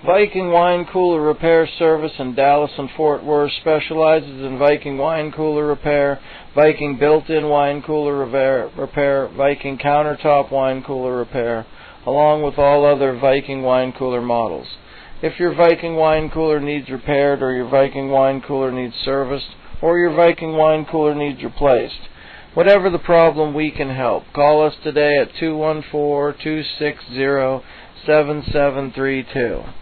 Viking Wine Cooler Repair Service in Dallas and Fort Worth specializes in Viking Wine Cooler repair, Viking built-in wine cooler repair, Viking countertop wine cooler repair, along with all other Viking wine cooler models. If your Viking wine cooler needs repaired, or your Viking wine cooler needs serviced, or your Viking wine cooler needs replaced, whatever the problem, we can help. Call us today at 214-260-7732.